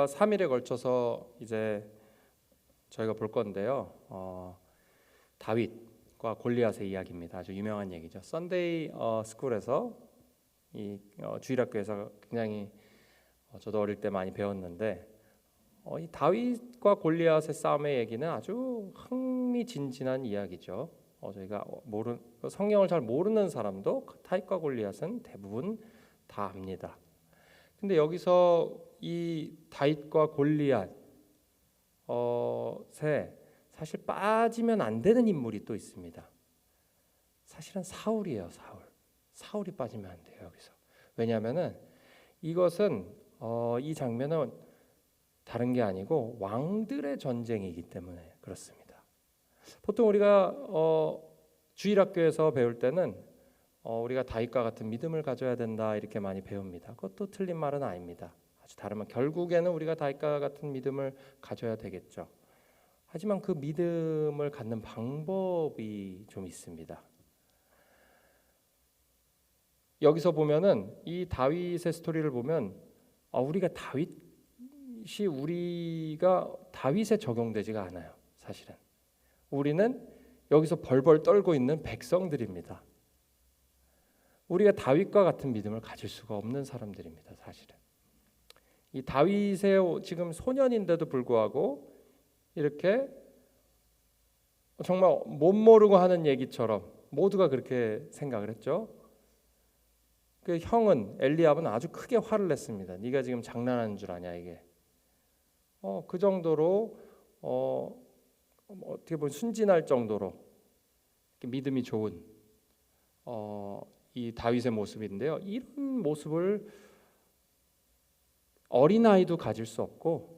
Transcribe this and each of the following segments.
3일에 걸쳐서 이제 저희가 볼 건데요. 다윗과 골리앗의 이야기입니다. 아주 유명한 얘기죠. 썬데이 스쿨에서 이 주일학교에서 굉장히 저도 어릴 때 많이 배웠는데 이 다윗과 골리앗의 싸움의 얘기는 아주 흥미진진한 이야기죠. 저희가 성경을 잘 모르는 사람도 다윗과 골리앗은 대부분 다 압니다. 근데 여기서 이 다윗과 골리앗에 사실 빠지면 안 되는 인물이 또 있습니다. 사실은 사울이에요. 사울이 빠지면 안 돼요. 여기서. 왜냐하면은 이것은 이 장면은 다른 게 아니고 왕들의 전쟁이기 때문에 그렇습니다. 보통 우리가 주일학교에서 배울 때는 우리가 다윗과 같은 믿음을 가져야 된다 이렇게 많이 배웁니다. 그것도 틀린 말은 아닙니다. 아주 다르면 결국에는 우리가 다윗과 같은 믿음을 가져야 되겠죠. 하지만 그 믿음을 갖는 방법이 좀 있습니다. 여기서 보면은 이 다윗의 스토리를 보면 우리가 다윗에 적용되지가 않아요. 사실은 우리는 여기서 벌벌 떨고 있는 백성들입니다. 우리가 다윗과 같은 믿음을 가질 수가 없는 사람들입니다. 사실은 이 다윗의 지금 소년인데도 불구하고 이렇게 정말 못 모르고 하는 얘기처럼 모두가 그렇게 생각을 했죠. 그 형은 엘리압은 아주 크게 화를 냈습니다. 네가 지금 장난하는 줄 아냐 이게. 그 정도로 어떻게 보면 순진할 정도로 믿음이 좋은 이 다윗의 모습인데요. 이런 모습을 어린아이도 가질 수 없고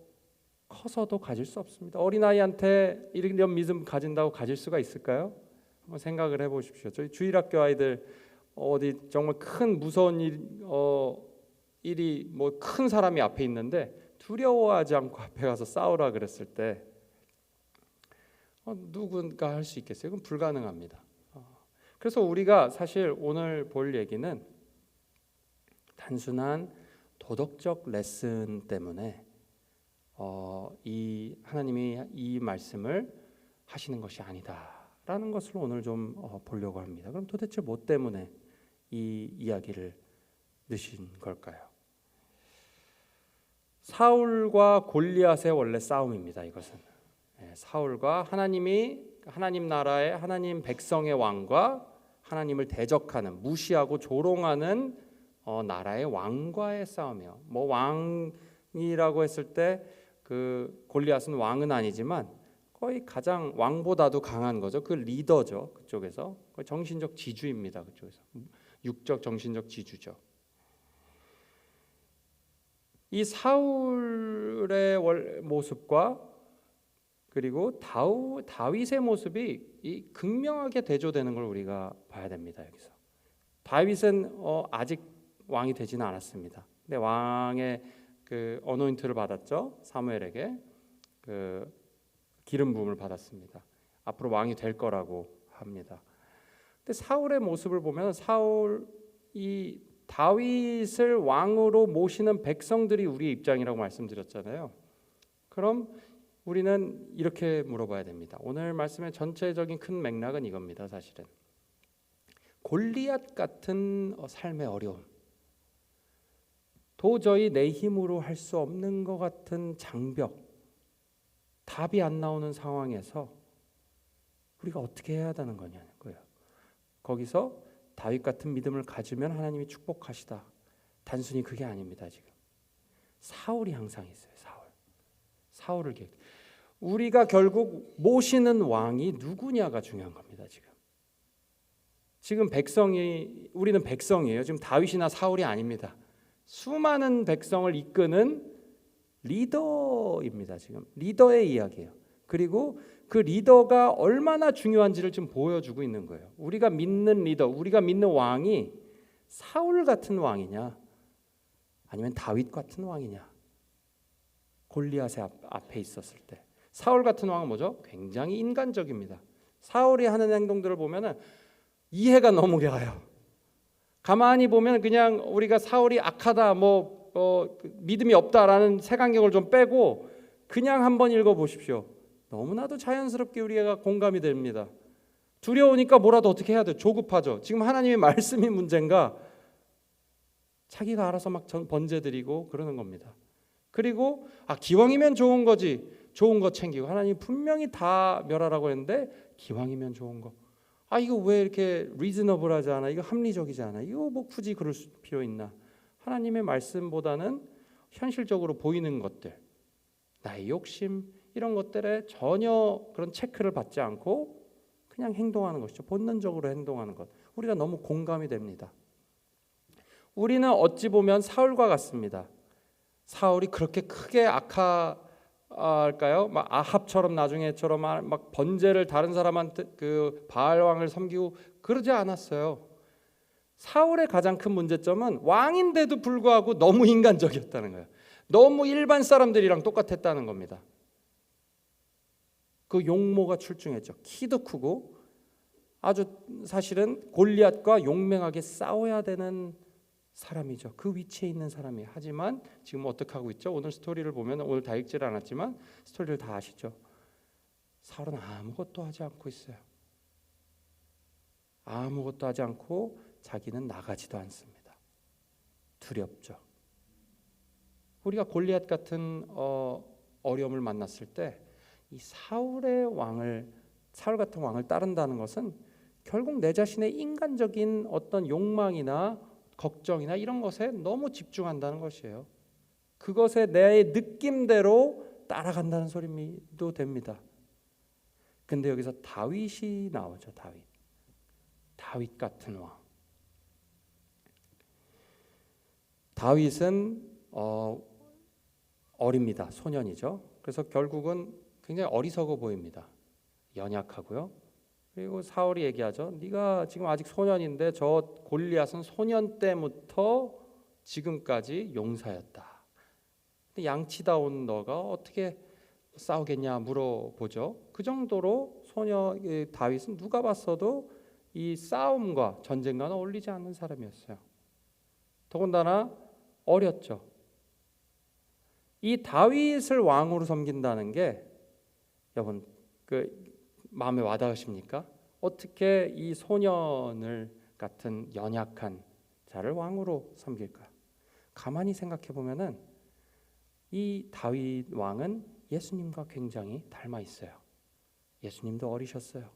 커서도 가질 수 없습니다. 어린아이한테 이런 믿음 가진다고 가질 수가 있을까요? 한번 생각을 해보십시오. 저희 주일학교 아이들 어디 정말 큰 무서운 일이 뭐 큰 사람이 앞에 있는데 두려워하지 않고 앞에 가서 싸우라 그랬을 때 누군가 할 수 있겠어요? 그건 불가능합니다. 그래서 우리가 사실 오늘 볼 얘기는 단순한 도덕적 레슨 때문에 이 하나님이 이 말씀을 하시는 것이 아니다라는 것을 오늘 좀 보려고 합니다. 그럼 도대체 뭐 때문에 이 이야기를 넣으신 걸까요? 사울과 골리앗의 원래 싸움입니다. 이것은 사울과 하나님 나라의 하나님 백성의 왕과 하나님을 대적하는 무시하고 조롱하는 나라의 왕과의 싸움이요. 뭐 왕이라고 했을 때 그 골리앗은 왕은 아니지만 거의 가장 왕보다도 강한 거죠. 그 리더죠. 그쪽에서 정신적 지주입니다. 그쪽에서 육적 정신적 지주죠. 이 사울의 모습과 그리고 다윗의 모습이 이 극명하게 대조되는 걸 우리가 봐야 됩니다. 여기서 다윗은 아직 왕이 되지는 않았습니다. 근데 왕의 그 어노인트를 받았죠. 사무엘에게 그 기름 부음을 받았습니다. 앞으로 왕이 될 거라고 합니다. 근데 사울의 모습을 보면 이 다윗을 왕으로 모시는 백성들이 우리의 입장이라고 말씀드렸잖아요. 그럼 우리는 이렇게 물어봐야 됩니다. 오늘 말씀의 전체적인 큰 맥락은 이겁니다. 사실은 골리앗 같은 삶의 어려움, 도저히 내 힘으로 할 수 없는 것 같은 장벽, 답이 안 나오는 상황에서 우리가 어떻게 해야 하는 거냐는 거예요. 거기서 다윗 같은 믿음을 가지면 하나님이 축복하시다. 단순히 그게 아닙니다. 지금 사울이 항상 있어요. 사울을 우리가 결국 모시는 왕이 누구냐가 중요한 겁니다. 지금 우리는 백성이에요. 지금 다윗이나 사울이 아닙니다. 수많은 백성을 이끄는 리더입니다. 지금 리더의 이야기예요. 그리고 그 리더가 얼마나 중요한지를 좀 보여주고 있는 거예요. 우리가 믿는 리더, 우리가 믿는 왕이 사울 같은 왕이냐 아니면 다윗 같은 왕이냐. 골리앗의 앞에 있었을 때 사울 같은 왕은 뭐죠? 굉장히 인간적입니다. 사울이 하는 행동들을 보면은 이해가 너무 가요. 가만히 보면 그냥 우리가 사울이 악하다, 뭐 믿음이 없다라는 색안경을 좀 빼고 그냥 한번 읽어보십시오. 너무나도 자연스럽게 우리가 공감이 됩니다. 두려우니까 뭐라도 어떻게 해야 돼요? 조급하죠. 지금 하나님의 말씀이 문제인가? 자기가 알아서 막 번제드리고 그러는 겁니다. 그리고 기왕이면 좋은 거지. 좋은 거 챙기고 하나님 분명히 다 멸하라고 했는데 기왕이면 좋은 거. 이거 왜 이렇게 리즈너블하지 않아? 이거 합리적이지 않아? 이거 뭐 굳이 그럴 필요 있나? 하나님의 말씀보다는 현실적으로 보이는 것들, 나의 욕심 이런 것들에 전혀 그런 체크를 받지 않고 그냥 행동하는 것이죠. 본능적으로 행동하는 것. 우리가 너무 공감이 됩니다. 우리는 어찌 보면 사울과 같습니다. 사울이 그렇게 크게 악할까요? 막 아합처럼 나중에처럼 막 번제를 다른 사람한테 그 바알 왕을 섬기고 그러지 않았어요. 사울의 가장 큰 문제점은 왕인데도 불구하고 너무 인간적이었다는 거예요. 너무 일반 사람들이랑 똑같았다는 겁니다. 그 용모가 출중했죠. 키도 크고 아주 사실은 골리앗과 용맹하게 싸워야 되는 사람이죠. 그 위치에 있는 사람이에요. 하지만 지금 어떻게 하고 있죠? 오늘 스토리를 보면 오늘 다 읽질 않았지만 스토리를 다 아시죠? 사울은 아무것도 하지 않고 있어요. 아무것도 하지 않고 자기는 나가지도 않습니다. 두렵죠. 우리가 골리앗 같은 어려움을 만났을 때 이 사울 같은 왕을 따른다는 것은 결국 내 자신의 인간적인 어떤 욕망이나 걱정이나 이런 것에 너무 집중한다는 것이에요. 그것에 내 느낌대로 따라간다는 소리도 됩니다. 근데 여기서 다윗이 나오죠. 다윗 같은 왕. 다윗은 어립니다. 소년이죠. 그래서 결국은 굉장히 어리석어 보입니다. 연약하고요. 그리고 사울이 얘기하죠. 네가 지금 아직 소년인데 저 골리앗은 소년 때부터 지금까지 용사였다. 근데 양치다운 너가 어떻게 싸우겠냐 물어보죠. 그 정도로 다윗은 누가 봤어도 이 싸움과 전쟁과는 어울리지 않는 사람이었어요. 더군다나 어렸죠. 이 다윗을 왕으로 섬긴다는 게 여러분 마음에 와닿으십니까? 어떻게 이 소년을 같은 연약한 자를 왕으로 섬길까? 가만히 생각해 보면은 이 다윗 왕은 예수님과 굉장히 닮아 있어요. 예수님도 어리셨어요.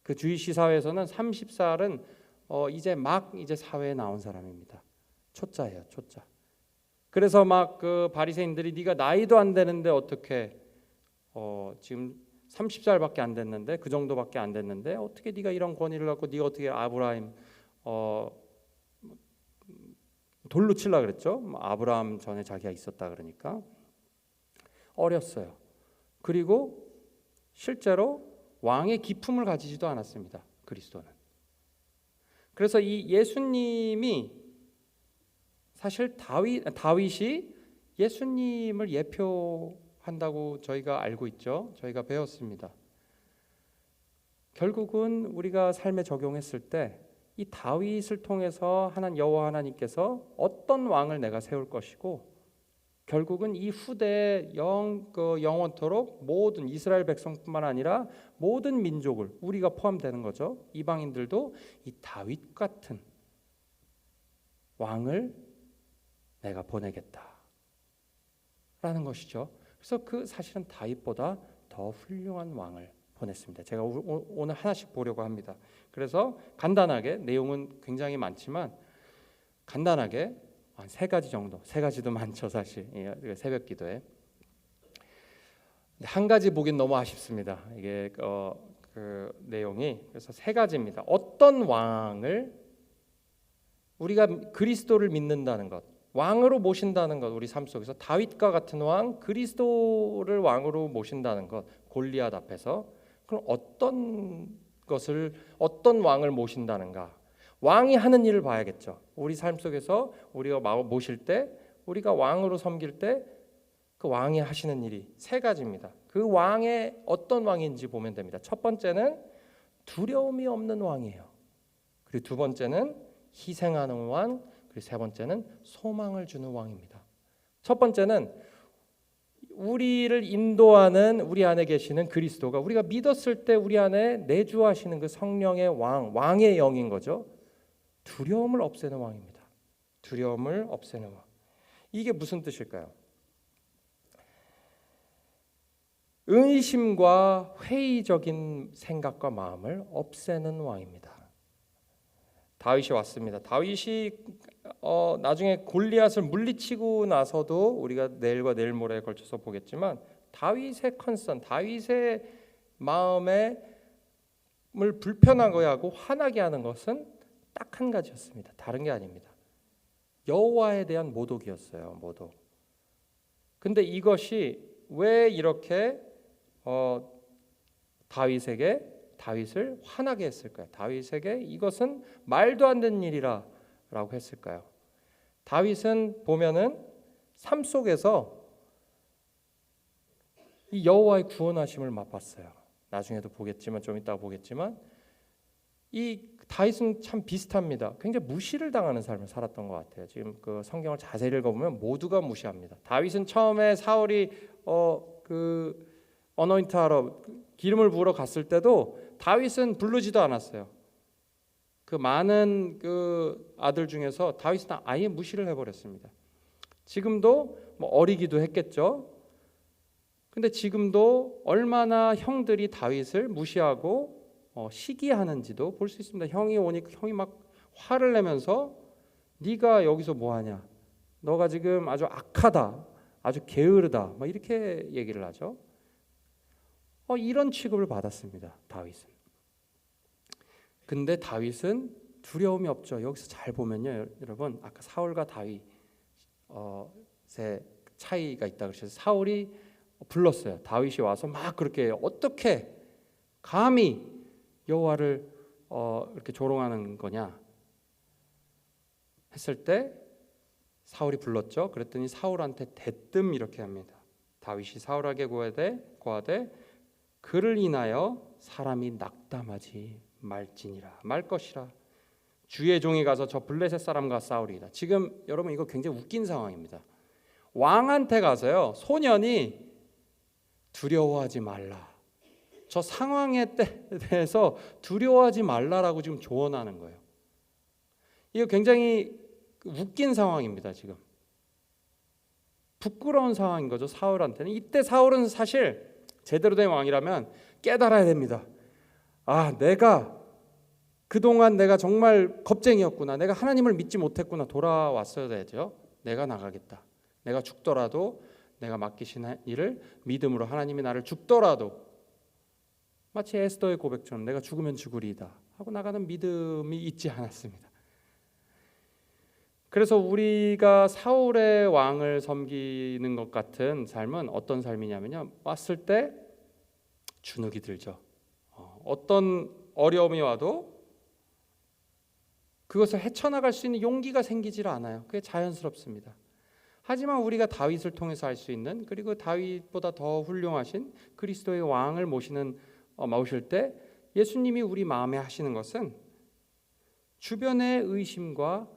그 주이시 사회에서는 30살은 이제 사회에 나온 사람입니다. 초짜예요, 초짜. 그래서 막 그 바리새인들이 네가 나이도 안 되는데 어떻게 지금 30살밖에 안 됐는데 그 정도밖에 안 됐는데 어떻게 네가 이런 권위를 갖고 네가 어떻게 아브라함 돌로 치려 그랬죠. 아브라함 전에 자기가 있었다 그러니까 어렸어요. 그리고 실제로 왕의 기품을 가지지도 않았습니다. 그리스도는. 그래서 이 예수님이 사실 다윗이 예수님을 예표한다고 저희가 알고 있죠. 저희가 배웠습니다. 결국은 우리가 삶에 적용했을 때 이 다윗을 통해서 여호와 하나님께서 어떤 왕을 내가 세울 것이고 결국은 이 후대에 영원토록 모든 이스라엘 백성뿐만 아니라 모든 민족을 우리가 포함되는 거죠. 이방인들도 이 다윗 같은 왕을 내가 보내겠다라는 것이죠. 그래서 사실은 다윗보다 더 훌륭한 왕을 보냈습니다. 제가 오늘 하나씩 보려고 합니다. 그래서 간단하게 내용은 굉장히 많지만 간단하게 한 3가지 정도, 3가지도 많죠 사실. 새벽 기도에 한 가지 보긴 너무 아쉽습니다. 이게 그 내용이 그래서 3가지입니다. 어떤 왕을 우리가 그리스도를 믿는다는 것, 왕으로 모신다는 것, 우리 삶 속에서 다윗과 같은 왕, 그리스도를 왕으로 모신다는 것, 골리앗 앞에서 그럼 어떤 왕을 모신다는가? 왕이 하는 일을 봐야겠죠. 우리 삶 속에서 우리가 모실 때, 우리가 왕으로 섬길 때 그 왕이 하시는 일이 3가지입니다. 그 왕의 어떤 왕인지 보면 됩니다. 첫 번째는 두려움이 없는 왕이에요. 그리고 두 번째는 희생하는 왕, 그리고 세 번째는 소망을 주는 왕입니다. 첫 번째는 우리를 인도하는 우리 안에 계시는 그리스도가 우리가 믿었을 때 우리 안에 내주하시는 그 성령의 왕의 영인 거죠. 두려움을 없애는 왕입니다. 두려움을 없애는 왕. 이게 무슨 뜻일까요? 의심과 회의적인 생각과 마음을 없애는 왕입니다. 다윗이 왔습니다. 다윗이 나중에 골리앗을 물리치고 나서도 우리가 내일과 내일 모레에 걸쳐서 보겠지만 다윗의 컨선, 다윗의 마음을 불편하게 하고 화나게 하는 것은 딱 한 가지였습니다. 다른 게 아닙니다. 여호와에 대한 모독이었어요. 모독. 근데 이것이 왜 이렇게 다윗을 화나게 했을까요? 다윗에게 이것은 말도 안 되는 일이라고 했을까요? 다윗은 보면은 삶 속에서 이 여호와의 구원하심을 맛봤어요. 나중에도 보겠지만 좀 이따가 보겠지만 이 다윗은 참 비슷합니다. 굉장히 무시를 당하는 삶을 살았던 것 같아요. 지금 그 성경을 자세히 읽어보면 모두가 무시합니다. 다윗은 처음에 사울이 그 어노인트하러 기름을 부으러 갔을 때도 다윗은 부르지도 않았어요. 그 많은 그 아들 중에서 다윗은 아예 무시를 해버렸습니다. 지금도 뭐 어리기도 했겠죠. 근데 지금도 얼마나 형들이 다윗을 무시하고 시기하는지도 볼 수 있습니다. 형이 오니까 형이 막 화를 내면서 네가 여기서 뭐하냐? 너가 지금 아주 악하다, 아주 게으르다, 막 이렇게 얘기를 하죠. 이런 취급을 받았습니다. 다윗은. 근데 다윗은 두려움이 없죠. 여기서 잘 보면요, 여러분 아까 사울과 다윗의 차이가 있다 그러셔서 사울이 불렀어요. 다윗이 와서 막 그렇게 어떻게 감히 여호와를 이렇게 조롱하는 거냐 했을 때 사울이 불렀죠. 그랬더니 사울한테 대뜸 이렇게 합니다. 다윗이 사울에게 고하되 그를 인하여 사람이 낙담하지 말지니라 말 것이라 주의 종이 가서 저 블레셋 사람과 싸우리이다. 지금 여러분 이거 굉장히 웃긴 상황입니다. 왕한테 가서요 소년이 두려워하지 말라, 저 상황에 대해서 두려워하지 말라라고 지금 조언하는 거예요. 이거 굉장히 웃긴 상황입니다. 지금 부끄러운 상황인 거죠. 사울한테는. 이때 사울은 사실 제대로 된 왕이라면 깨달아야 됩니다. 내가 그동안 내가 정말 겁쟁이였구나, 내가 하나님을 믿지 못했구나, 돌아왔어야 되죠. 내가 나가겠다. 내가 죽더라도 내가 맡기신 일을 믿음으로, 하나님이 나를 죽더라도 마치 에스더의 고백처럼 내가 죽으면 죽으리이다 하고 나가는 믿음이 있지 않았습니다. 그래서 우리가 사울의 왕을 섬기는 것 같은 삶은 어떤 삶이냐면요, 왔을 때 주눅이 들죠. 어떤 어려움이 와도 그것을 헤쳐나갈 수 있는 용기가 생기질 않아요. 그게 자연스럽습니다. 하지만 우리가 다윗을 통해서 할 수 있는, 그리고 다윗보다 더 훌륭하신 그리스도의 왕을 모실 때 예수님이 우리 마음에 하시는 것은 주변의 의심과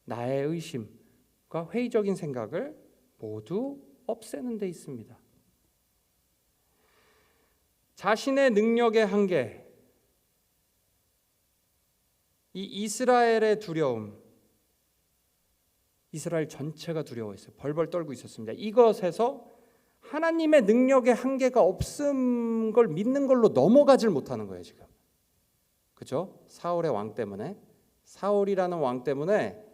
나의 의심과 회의적인 생각을 모두 없애는 데 있습니다. 자신의 능력의 한계, 이 이스라엘의 두려움, 이스라엘 전체가 두려워했어요. 벌벌 떨고 있었습니다. 이것에서 하나님의 능력의 한계가 없음 걸 믿는 걸로 넘어가질 못하는 거예요. 지금 그렇죠? 사울의 왕 때문에, 사울이라는 왕 때문에,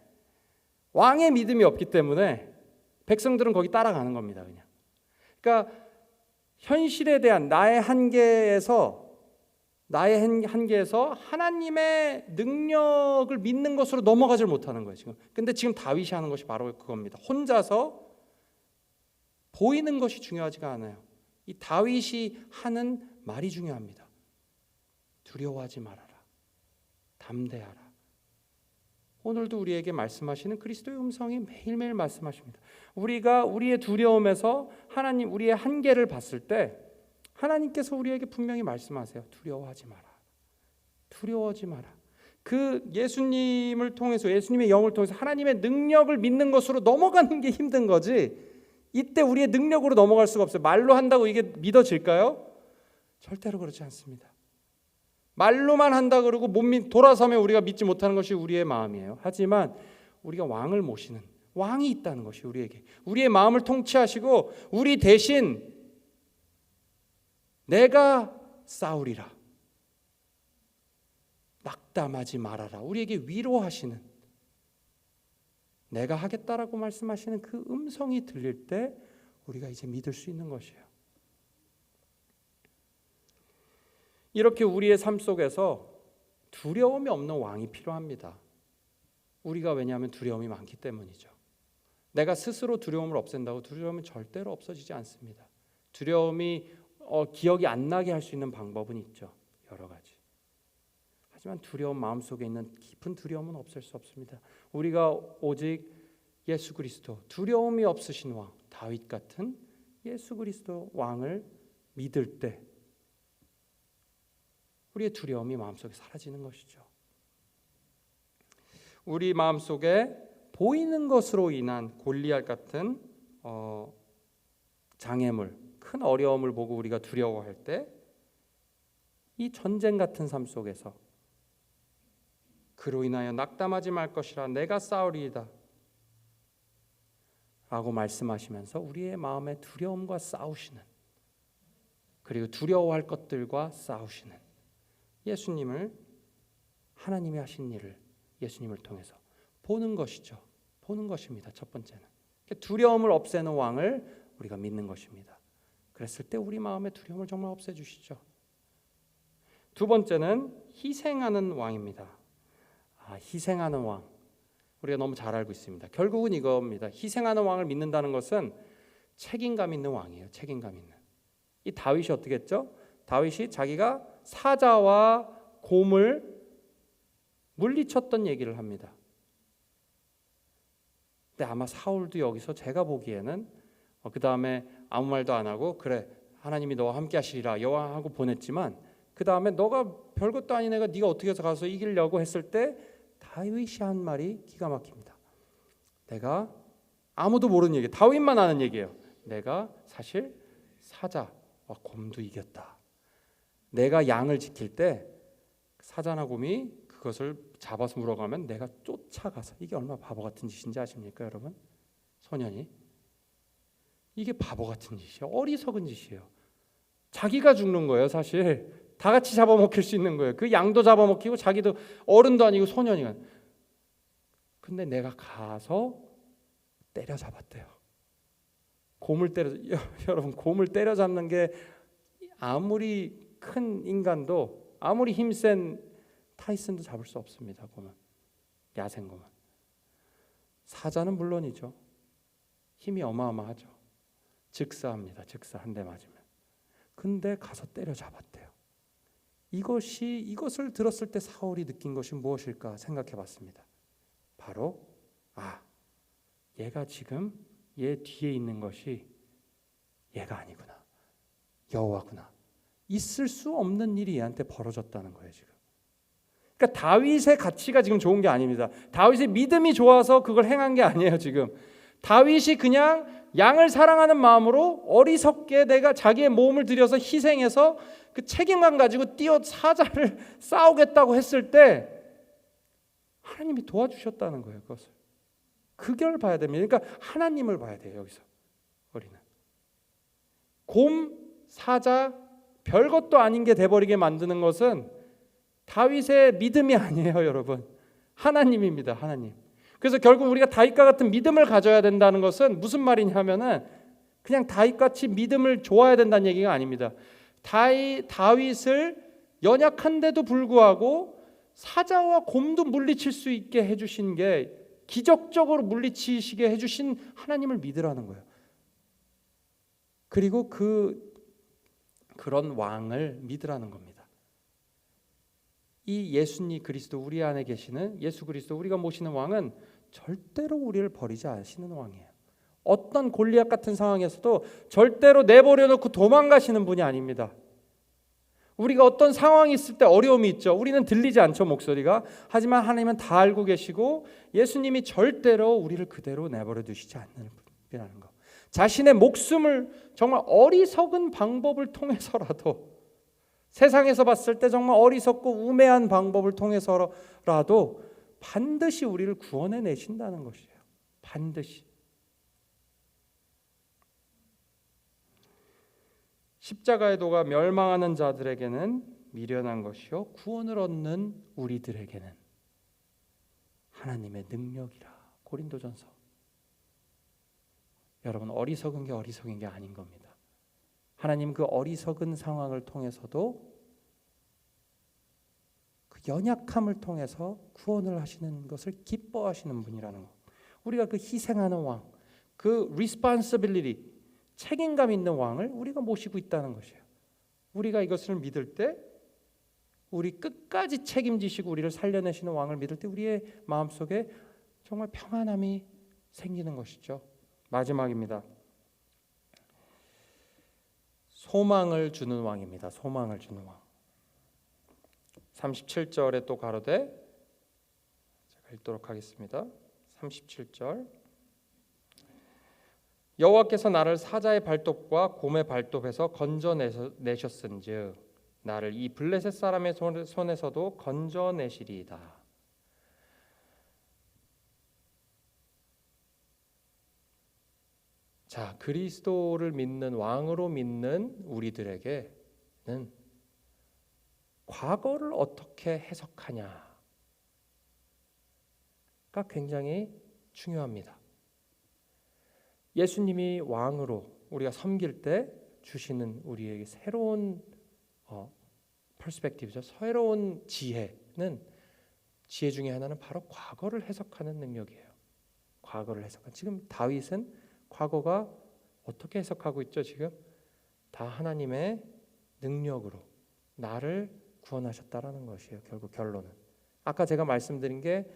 왕의 믿음이 없기 때문에 백성들은 거기 따라가는 겁니다. 그냥. 그러니까 현실에 대한 나의 한계에서 하나님의 능력을 믿는 것으로 넘어가질 못하는 거예요. 지금. 근데 지금 다윗이 하는 것이 바로 그겁니다. 혼자서 보이는 것이 중요하지가 않아요. 이 다윗이 하는 말이 중요합니다. 두려워하지 말아라. 담대하라. 오늘도 우리에게 말씀하시는 그리스도의 음성이 매일매일 말씀하십니다. 우리가 우리의 두려움에서 하나님, 우리의 한계를 봤을 때 하나님께서 우리에게 분명히 말씀하세요. 두려워하지 마라. 두려워하지 마라. 그 예수님을 통해서, 예수님의 영을 통해서 하나님의 능력을 믿는 것으로 넘어가는 게 힘든 거지, 이때 우리의 능력으로 넘어갈 수가 없어요. 말로 한다고 이게 믿어질까요? 절대로 그렇지 않습니다. 말로만 한다 그러고 돌아서면 우리가 믿지 못하는 것이 우리의 마음이에요. 하지만 우리가 왕을 모시는, 왕이 있다는 것이 우리에게, 우리의 마음을 통치하시고 우리 대신 내가 싸우리라, 낙담하지 말아라, 우리에게 위로하시는, 내가 하겠다라고 말씀하시는 그 음성이 들릴 때 우리가 이제 믿을 수 있는 것이에요. 이렇게 우리의 삶 속에서 두려움이 없는 왕이 필요합니다. 우리가 왜냐하면 두려움이 많기 때문이죠. 내가 스스로 두려움을 없앤다고 두려움은 절대로 없어지지 않습니다. 두려움이 기억이 안 나게 할 수 있는 방법은 있죠. 여러 가지. 하지만 두려움, 마음속에 있는 깊은 두려움은 없앨 수 없습니다. 우리가 오직 예수 그리스도, 두려움이 없으신 왕, 다윗 같은 예수 그리스도 왕을 믿을 때 우리의 두려움이 마음속에 사라지는 것이죠. 우리 마음속에 보이는 것으로 인한 골리앗 같은 장애물, 큰 어려움을 보고 우리가 두려워할 때 이 전쟁 같은 삶 속에서 그로 인하여 낙담하지 말 것이라, 내가 싸우리이다 라고 말씀하시면서 우리의 마음의 두려움과 싸우시는, 그리고 두려워할 것들과 싸우시는 예수님을, 하나님이 하신 일을 예수님을 통해서 보는 것이죠. 보는 것입니다. 첫 번째는 두려움을 없애는 왕을 우리가 믿는 것입니다. 그랬을 때 우리 마음의 두려움을 정말 없애주시죠. 두 번째는 희생하는 왕입니다. 희생하는 왕, 우리가 너무 잘 알고 있습니다. 결국은 이겁니다. 희생하는 왕을 믿는다는 것은 책임감 있는 왕이에요. 책임감 있는. 이 다윗이 어떻게 했죠? 다윗이 자기가 사자와 곰을 물리쳤던 얘기를 합니다. 근데 아마 사울도 여기서 제가 보기에는 그 다음에 아무 말도 안 하고, 그래 하나님이 너와 함께 하시리라 여호와 하고 보냈지만, 그 다음에 너가 별것도 아닌 애가 네가 어떻게 해서 가서 이기려고 했을 때 다윗이 한 말이 기가 막힙니다. 내가, 아무도 모르는 얘기, 다윗만 아는 얘기예요. 내가 사실 사자와 곰도 이겼다. 내가 양을 지킬 때 사자나 곰이 그것을 잡아서 물어가면 내가 쫓아가서, 이게 얼마나 바보 같은 짓인지 아십니까 여러분? 소년이, 이게 바보 같은 짓이에요. 어리석은 짓이에요. 자기가 죽는 거예요. 사실 다 같이 잡아먹힐 수 있는 거예요. 그 양도 잡아먹히고 자기도, 어른도 아니고 소년이가. 근데 내가 가서 때려잡았대요. 곰을 여러분, 곰을 때려잡는 게 아무리 큰 인간도, 아무리 힘센 타이슨도 잡을 수 없습니다. 곰은, 야생곰은. 사자는 물론이죠. 힘이 어마어마하죠. 즉사합니다. 즉사 한 대 맞으면. 근데 가서 때려잡았대요. 이것을 들었을 때 사울이 느낀 것이 무엇일까 생각해 봤습니다. 바로 얘가 지금 얘 뒤에 있는 것이 얘가 아니구나, 여호와구나. 있을 수 없는 일이 얘한테 벌어졌다는 거예요 지금. 그러니까 다윗의 가치가 지금 좋은 게 아닙니다. 다윗의 믿음이 좋아서 그걸 행한 게 아니에요 지금. 다윗이 그냥 양을 사랑하는 마음으로 어리석게 내가 자기의 몸을 들여서 희생해서 그 책임감 가지고 뛰어 사자를 싸우겠다고 했을 때 하나님이 도와주셨다는 거예요. 그걸 봐야 됩니다. 그러니까 하나님을 봐야 돼요. 여기서 우리는 곰, 사자, 별것도 아닌 게 돼버리게 만드는 것은 다윗의 믿음이 아니에요 여러분. 하나님입니다. 하나님. 그래서 결국 우리가 다윗과 같은 믿음을 가져야 된다는 것은 무슨 말이냐면은 그냥 다윗같이 믿음을 좋아야 된다는 얘기가 아닙니다. 다윗을 연약한데도 불구하고 사자와 곰도 물리칠 수 있게 해주신 게, 기적적으로 물리치시게 해주신 하나님을 믿으라는 거예요. 그리고 그런 왕을 믿으라는 겁니다. 이 예수님 그리스도, 우리 안에 계시는 예수 그리스도, 우리가 모시는 왕은 절대로 우리를 버리지 않으시는 왕이에요. 어떤 골리앗 같은 상황에서도 절대로 내버려 놓고 도망가시는 분이 아닙니다. 우리가 어떤 상황이 있을 때 어려움이 있죠. 우리는 들리지 않죠, 목소리가. 하지만 하나님은 다 알고 계시고 예수님이 절대로 우리를 그대로 내버려 두시지 않는 분이라는 거. 자신의 목숨을 정말 어리석은 방법을 통해서라도, 세상에서 봤을 때 정말 어리석고 우매한 방법을 통해서라도 반드시 우리를 구원해 내신다는 것이에요. 반드시. 십자가의 도가 멸망하는 자들에게는 미련한 것이요 구원을 얻는 우리들에게는 하나님의 능력이라. 고린도전서. 여러분, 어리석은 게 어리석은 게 아닌 겁니다. 하나님 그 어리석은 상황을 통해서도 그 연약함을 통해서 구원을 하시는 것을 기뻐하시는 분이라는 것. 우리가 그 희생하는 왕, 그 responsibility, 책임감 있는 왕을 우리가 모시고 있다는 것이에요. 우리가 이것을 믿을 때, 우리 끝까지 책임지시고 우리를 살려내시는 왕을 믿을 때 우리의 마음속에 정말 평안함이 생기는 것이죠. 마지막입니다. 소망을 주는 왕입니다. 소망을 주는 왕. 37절에 또 가로되, 제가 읽도록 하겠습니다. 37절. 여호와께서 나를 사자의 발톱과 곰의 발톱에서 건져내셨은즉 나를 이 블레셋 사람의 손에서도 건져내시리이다. 자, 그리스도를 믿는, 왕으로 믿는 우리들에게는 과거를 어떻게 해석하냐가 굉장히 중요합니다. 예수님이 왕으로 우리가 섬길 때 주시는 우리에게 새로운 퍼스펙티브죠. 새로운 지혜는, 지혜 중에 하나는 바로 과거를 해석하는 능력이에요. 과거를 해석하는. 지금 다윗은 과거가 어떻게 해석하고 있죠? 지금 다 하나님의 능력으로 나를 구원하셨다라는 것이에요. 결국 결론은 아까 제가 말씀드린 게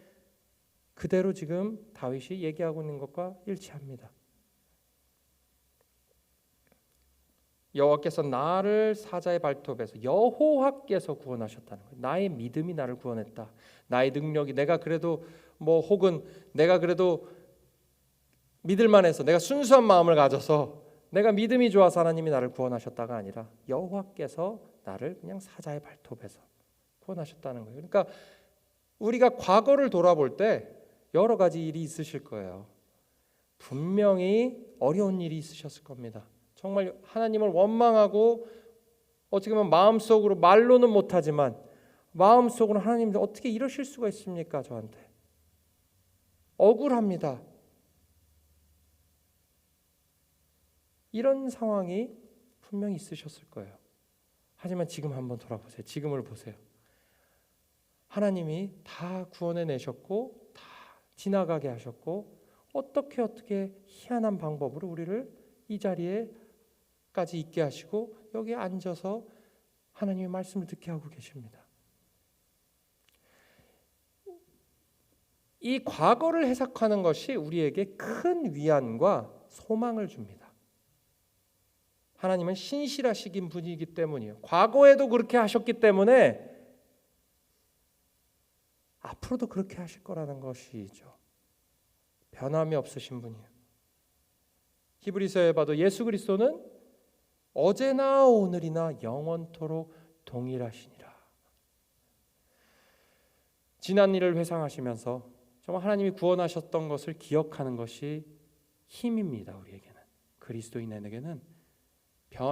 그대로 지금 다윗이 얘기하고 있는 것과 일치합니다. 여호와께서 나를 사자의 발톱에서, 여호와께서 구원하셨다는 거예요. 나의 믿음이 나를 구원했다. 나의 능력이, 내가 그래도 혹은 내가 그래도 믿을만해서, 내가 순수한 마음을 가져서, 내가 믿음이 좋아서 하나님이 나를 구원하셨다가 아니라 여호와께서 나를 그냥 사자의 발톱에서 구원하셨다는 거예요. 그러니까 우리가 과거를 돌아볼 때 여러 가지 일이 있으실 거예요. 분명히 어려운 일이 있으셨을 겁니다. 정말 하나님을 원망하고 어떻게 보면 마음속으로, 말로는 못하지만 마음속으로 하나님 어떻게 이러실 수가 있습니까? 저한테 억울합니다. 이런 상황이 분명히 있으셨을 거예요. 하지만 지금 한번 돌아보세요. 지금을 보세요. 하나님이 다 구원해 내셨고 다 지나가게 하셨고 어떻게 희한한 방법으로 우리를 이 자리에까지 있게 하시고 여기에 앉아서 하나님의 말씀을 듣게 하고 계십니다. 이 과거를 해석하는 것이 우리에게 큰 위안과 소망을 줍니다. 하나님은 신실하신 분이기 때문이에요. 과거에도 그렇게 하셨기 때문에 앞으로도 그렇게 하실 거라는 것이죠. 변함이 없으신 분이에요. 히브리서에 봐도 예수 그리스도는 어제나 오늘이나 영원토록 동일하시니라. 지난 일을 회상하시면서 정말 하나님이 구원하셨던 것을 기억하는 것이 힘입니다. 우리에게는, 그리스도인에게는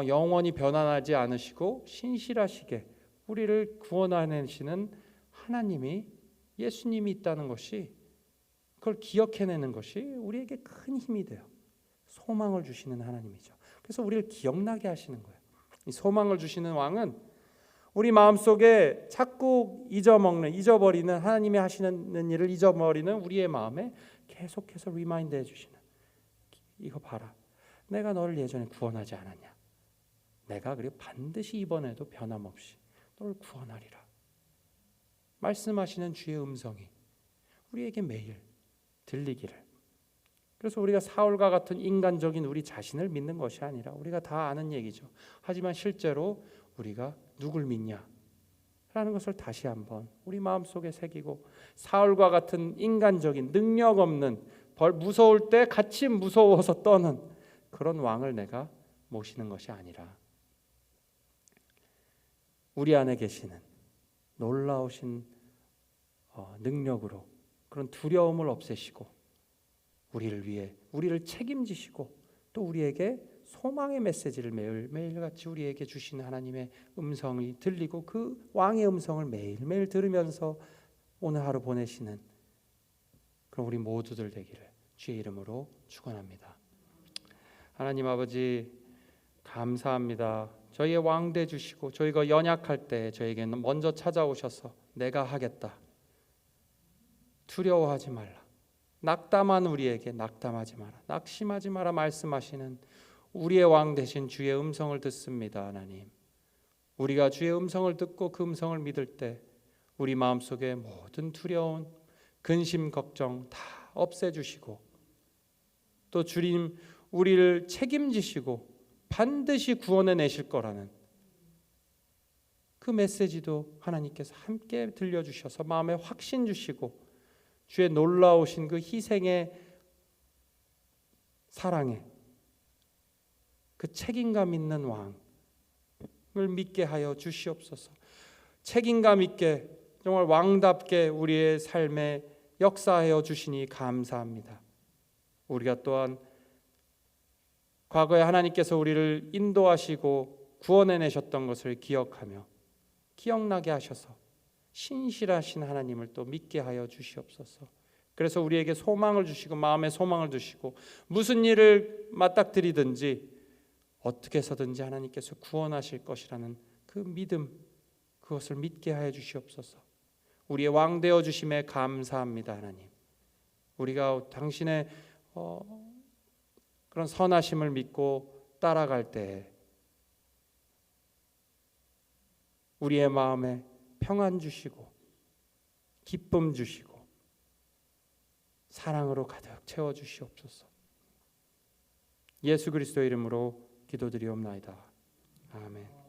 영원히 변화하지 않으시고 신실하시게 우리를 구원하시는 하나님이, 예수님이 있다는 것이, 그걸 기억해내는 것이 우리에게 큰 힘이 돼요. 소망을 주시는 하나님이죠. 그래서 우리를 기억나게 하시는 거예요. 이 소망을 주시는 왕은 우리 마음속에 자꾸 잊어버리는, 하나님이 하시는 일을 잊어버리는 우리의 마음에 계속해서 리마인드 해주시는, 이거 봐라, 내가 너를 예전에 구원하지 않았냐, 내가 그리고 반드시 이번에도 변함없이 너를 구원하리라 말씀하시는 주의 음성이 우리에게 매일 들리기를. 그래서 우리가 사울과 같은 인간적인 우리 자신을 믿는 것이 아니라, 우리가 다 아는 얘기죠. 하지만 실제로 우리가 누굴 믿냐? 라는 것을 다시 한번 우리 마음속에 새기고 사울과 같은 인간적인 능력 없는 무서울 때 같이 무서워서 떠는 그런 왕을 내가 모시는 것이 아니라 우리 안에 계시는 놀라우신 능력으로 그런 두려움을 없애시고 우리를 위해 우리를 책임지시고 또 우리에게 소망의 메시지를 매일같이 우리에게 주시는 하나님의 음성이 들리고 그 왕의 음성을 매일매일 들으면서 오늘 하루 보내시는 그런 우리 모두들 되기를 주의 이름으로 축원합니다. 하나님 아버지 감사합니다. 저희의 왕 돼 주시고 저희가 연약할 때 저에게는 먼저 찾아오셔서 내가 하겠다. 두려워하지 말라. 낙담한 우리에게 낙담하지 마라. 낙심하지 마라 말씀하시는 우리의 왕 되신 주의 음성을 듣습니다. 하나님, 우리가 주의 음성을 듣고 그 음성을 믿을 때 우리 마음속에 모든 두려움, 근심, 걱정 다 없애주시고 또 주님 우리를 책임지시고 반드시 구원해 내실 거라는 그 메시지도 하나님께서 함께 들려주셔서 마음에 확신 주시고 주의 놀라우신 그 희생의 사랑에 그 책임감 있는 왕을 믿게 하여 주시옵소서. 책임감 있게 정말 왕답게 우리의 삶에 역사하여 주시니 감사합니다. 우리가 또한 과거에 하나님께서 우리를 인도하시고 구원해 내셨던 것을 기억하며 기억나게 하셔서 신실하신 하나님을 또 믿게 하여 주시옵소서. 그래서 우리에게 소망을 주시고 마음에 소망을 주시고 무슨 일을 맞닥뜨리든지 어떻게 해서든지 하나님께서 구원하실 것이라는 그 믿음, 그것을 믿게 하여 주시옵소서. 우리의 왕 되어 주심에 감사합니다. 하나님, 우리가 당신의 그런 선하심을 믿고 따라갈 때 우리의 마음에 평안 주시고 기쁨 주시고 사랑으로 가득 채워 주시옵소서. 예수 그리스도의 이름으로 기도드리옵나이다. 아멘.